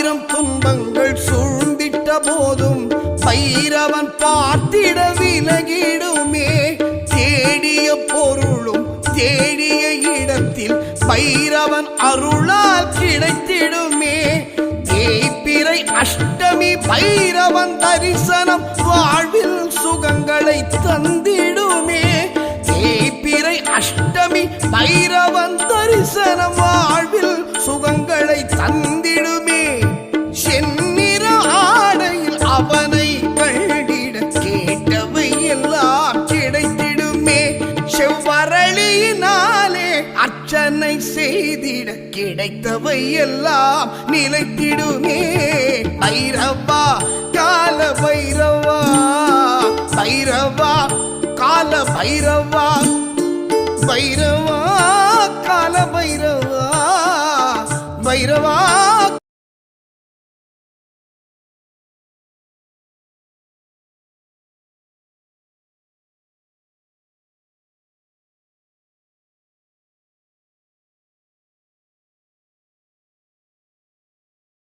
ஆயிரம் துன்பங்கள் சூழ்ந்திட்ட போதும் பைரவன் பார்த்திட விலகிடுமே. தேடிய பொருளும் தேடிய இடத்தில் பைரவன் அருளால் கிடைத்திடுமே. தேய்பிறை அஷ்டமி பைரவன் தரிசனம் வாழ்வில் சுகங்களை தந்திடுமே. தேய்பிறை அஷ்டமி பைரவன் தரிசனம் வாழ்வில் சுகங்களை தந்திடுமே. செந்நிற ஆடையில் அவனை கண்டிட கேட்டவை எல்லாம் கிடைத்திடுமே. செவ்வரளியினாலே அர்ச்சனை செய்திட கிடைத்தவை எல்லாம் நிலைத்திடுமே. பைரவா கால பைரவா, பைரவா கால பைரவா, பைரவா